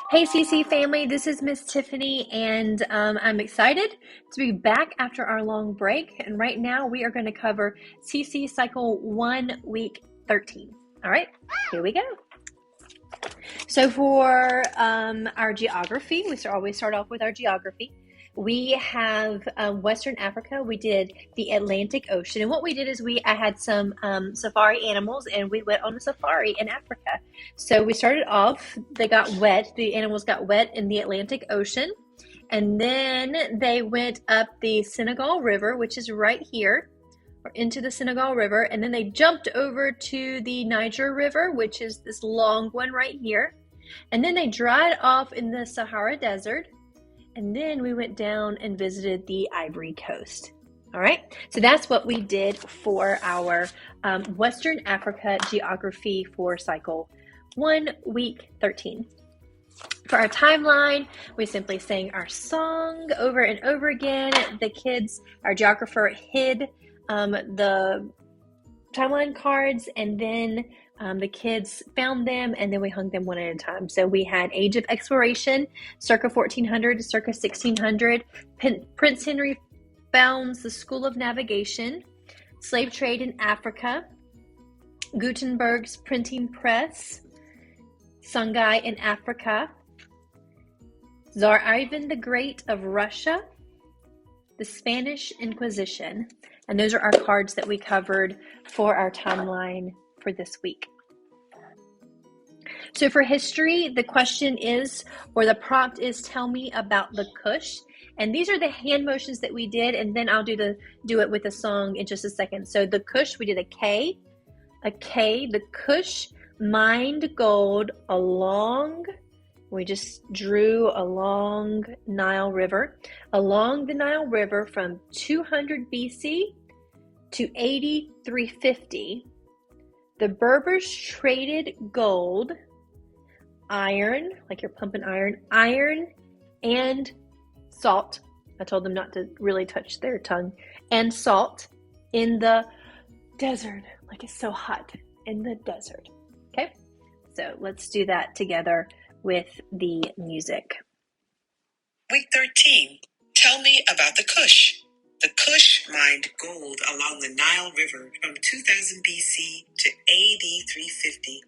Hey CC family, this is Miss Tiffany, and I'm excited to be back after our long break. And right now we are going to cover CC Cycle 1, Week 13. All right, here we go. So for our geography, always start off with our geography. We have Western Africa. We did the Atlantic Ocean, and what we did is I had some safari animals, and we went on a safari in Africa. So we started off. They got wet. The animals got wet in the Atlantic Ocean, and then they went up the Senegal River, which is right here, or into the Senegal River, and then they jumped over to the Niger River, which is this long one right here, and then they dried off in the Sahara Desert. And then we went down and visited the Ivory Coast. All right, so that's what we did for our Western Africa geography for cycle 1, week 13. For our timeline, we simply sang our song over and over again. The kids, our geographer, hid the timeline cards, and then the kids found them, and then we hung them one at a time. So we had Age of Exploration, circa 1400 to circa 1600. Prince Henry founds the School of Navigation. Slave trade in Africa. Gutenberg's printing press. Songhai in Africa. Tsar Ivan the Great of Russia. The Spanish Inquisition. And those are our cards that we covered for our timeline for this week. So for history, the question is, or the prompt is, tell me about the Kush. And these are the hand motions that we did, and then I'll do it with a song in just a second. So the Kush, we did a K, the Kush mined gold along, we just drew along Nile River, along the Nile River from 200 BC to 8350. The Berbers traded gold, iron, like you're pumping iron, and salt. I told them not to really touch their tongue. And salt in the desert, like it's so hot in the desert. Okay, so let's do that together with the music. Week 13. Tell me about the Kush. The Kush mined gold along the Nile River from 2000 BC to AD 350.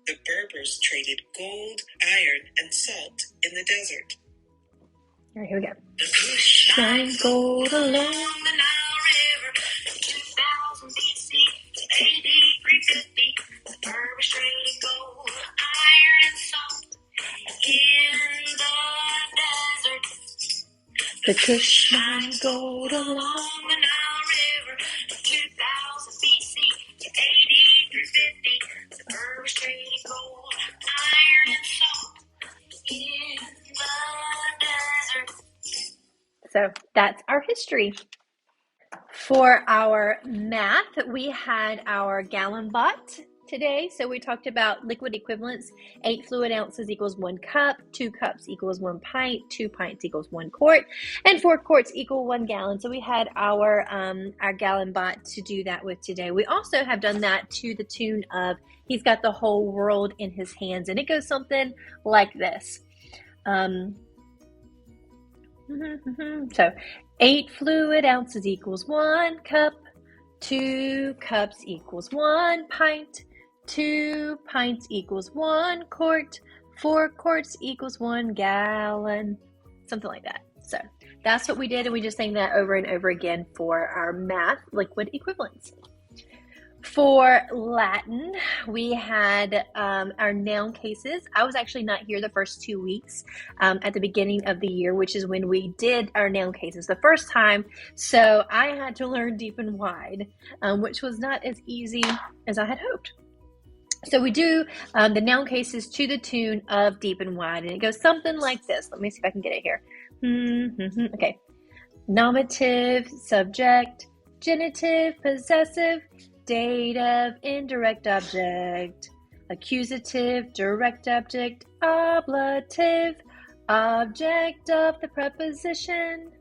The Berbers traded gold, iron, and salt in the desert. All right, here we go. The Kush mined gold along the Nile River from 2000 BC to AD 350. The Berbers traded gold, iron, and salt in the desert. The Kush mined gold along the Nile River from 2000 BC to AD 350. The Berbers traded gold, iron, and salt in the desert. So that's our history. For our math, we had our gallon bot today. So we talked about liquid equivalents. 8 fluid ounces equals 1 cup, 2 cups equals 1 pint, 2 pints equals 1 quart, and 4 quarts equal 1 gallon. So we had our gallon bot to do that with today. We also have done that to the tune of He's Got the Whole World in His Hands, and it goes something like this. So 8 fluid ounces equals 1 cup, 2 cups equals 1 pint, 2 pints equals 1 quart, 4 quarts equals 1 gallon, something like that. So that's what we did, and we just sang that over and over again for our math liquid equivalents. For Latin, we had our noun cases. I was actually not here the first 2 weeks at the beginning of the year, which is when we did our noun cases the first time. So I had to learn deep and wide, which was not as easy as I had hoped. So we do the noun cases to the tune of deep and wide, and it goes something like this. Let me see if I can get it here. Okay. Nominative, subject, genitive, possessive, dative, indirect object, accusative, direct object, ablative, object of the preposition.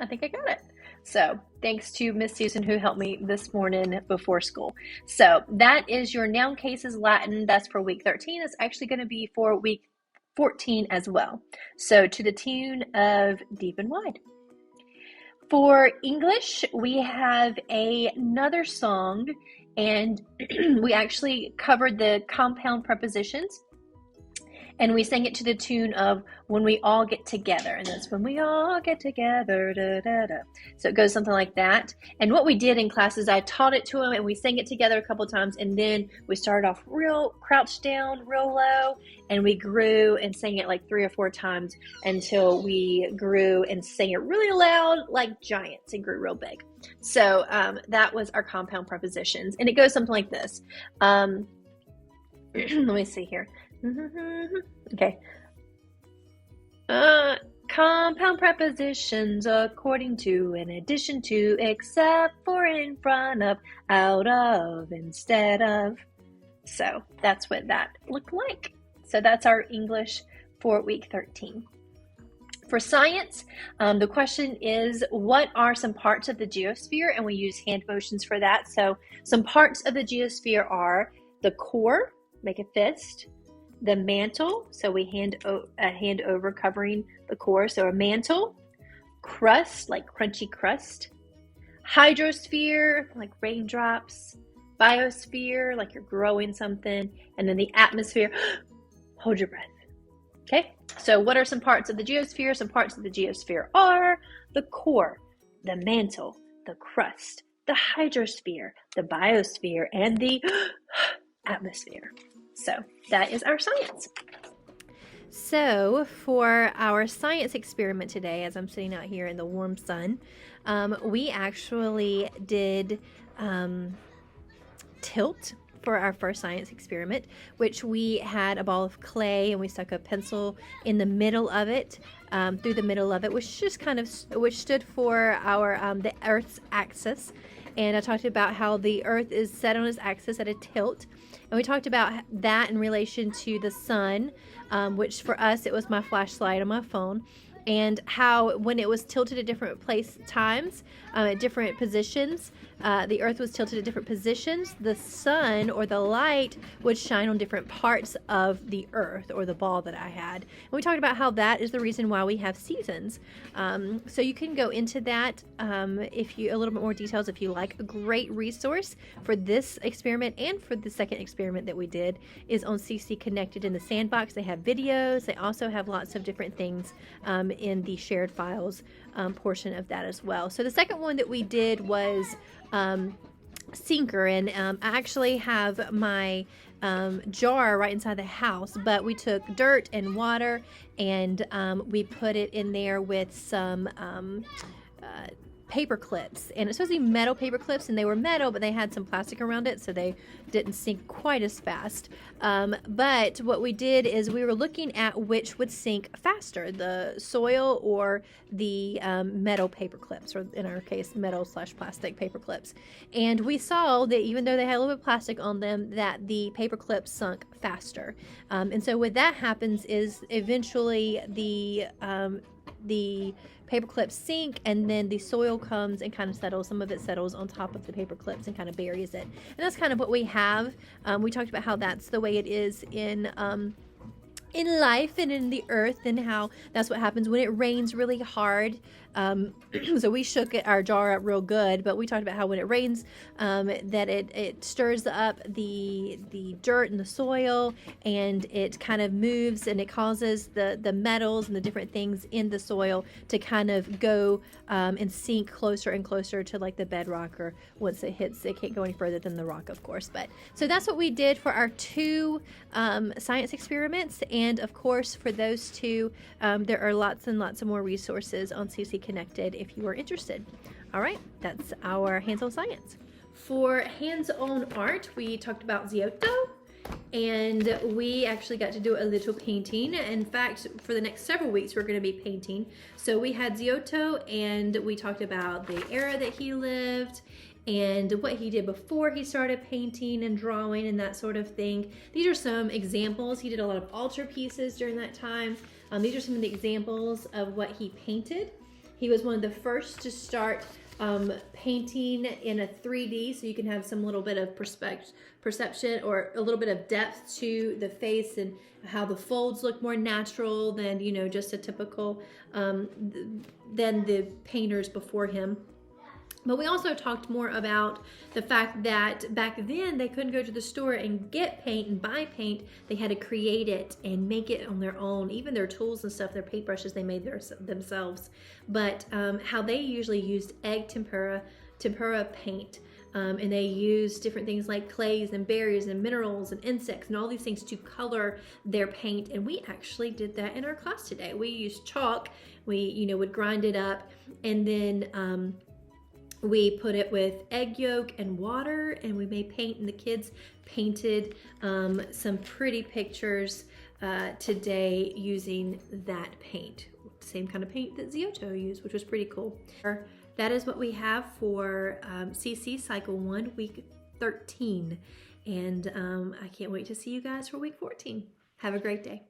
I think I got it. So thanks to Miss Susan who helped me this morning before school. So that is your noun cases Latin. That's for week 13. It's actually going to be for week 14 as well. So to the tune of Deep and Wide. For English, we have another song, and we actually covered the compound prepositions, and we sang it to the tune of When We All Get Together, and that's when we all get together, da, da, da. So it goes something like that. And what we did in class is I taught it to them, and we sang it together a couple times, and then we started off real crouched down, real low, and we grew and sang it like 3 or 4 times until we grew and sang it really loud like giants and grew real big. So that was our compound prepositions, and it goes something like this. Let me see here. Okay. Compound prepositions according to, in addition to, except for, in front of, out of, instead of. So that's what that looked like. So that's our English for week 13. For science, the question is, what are some parts of the geosphere? And we use hand motions for that. So some parts of the geosphere are the core, make a fist, the mantle, so we a hand over covering the core, so a mantle, crust, like crunchy crust, hydrosphere, like raindrops, biosphere, like you're growing something, and then the atmosphere, hold your breath. Okay, so what are some parts of the geosphere? Some parts of the geosphere are the core, the mantle, the crust, the hydrosphere, the biosphere, and the atmosphere. So that is our science. So for our science experiment today, as I'm sitting out here in the warm sun, we actually did tilt for our first science experiment, which we had a ball of clay and we stuck a pencil in the middle of it, through the middle of it, which stood for our the Earth's axis. And I talked about how the Earth is set on its axis at a tilt. And we talked about that in relation to the sun, which for us, it was my flashlight on my phone. And how when it was tilted at different times, at different positions, the Earth was tilted at different positions. The sun or the light would shine on different parts of the Earth or the ball that I had. And we talked about how that is the reason why we have seasons. So you can go into that if you a little bit more details if you like. A great resource for this experiment and for the second experiment that we did is on CC Connected in the Sandbox. They have videos. They also have lots of different things in the shared files portion of that as well. So the second one that we did was sinker, and I actually have my jar right inside the house, but we took dirt and water and we put it in there with some paper clips, and it's supposed to be metal paper clips, and they were metal, but they had some plastic around it, so they didn't sink quite as fast. But what we did is we were looking at which would sink faster, the soil or the metal paper clips, or in our case, metal/plastic paper clips. And we saw that even though they had a little bit of plastic on them, that the paper clips sunk faster. And so what that happens is eventually the paper clips sink, and then the soil comes and kind of settles. Some of it settles on top of the paper clips and kind of buries it. And that's kind of what we have. We talked about how that's the way it is in life and in the earth, and how that's what happens when it rains really hard. So we shook our jar up real good, but we talked about how when it rains, that it stirs up the dirt and the soil, and it kind of moves, and it causes the metals and the different things in the soil to kind of go and sink closer and closer to like the bedrock, or once it hits, it can't go any further than the rock, of course. But so that's what we did for our 2 science experiments, and of course for those 2, there are lots and lots of more resources on CC Connected if you are interested. All right, that's our hands-on science. For hands-on art, we talked about Giotto, and we actually got to do a little painting. In fact, for the next several weeks, we're going to be painting. So we had Giotto, and we talked about the era that he lived and what he did before he started painting and drawing and that sort of thing. These are some examples. He did a lot of altarpieces during that time. These are some of the examples of what he painted. He was one of the first to start painting in a 3D, so you can have some little bit of perception or a little bit of depth to the face, and how the folds look more natural than, you know, just a typical than the painters before him. But we also talked more about the fact that back then they couldn't go to the store and get paint and buy paint. They had to create it and make it on their own. Even their tools and stuff, their paintbrushes, they made themselves. But how they usually used egg tempera paint. And they used different things like clays and berries and minerals and insects and all these things to color their paint. And we actually did that in our class today. We used chalk. We, you know, would grind it up, and then we put it with egg yolk and water, and we made paint, and the kids painted some pretty pictures today using that paint. Same kind of paint that Ziotto used, which was pretty cool. That is what we have for CC Cycle 1, Week 13. And I can't wait to see you guys for Week 14. Have a great day.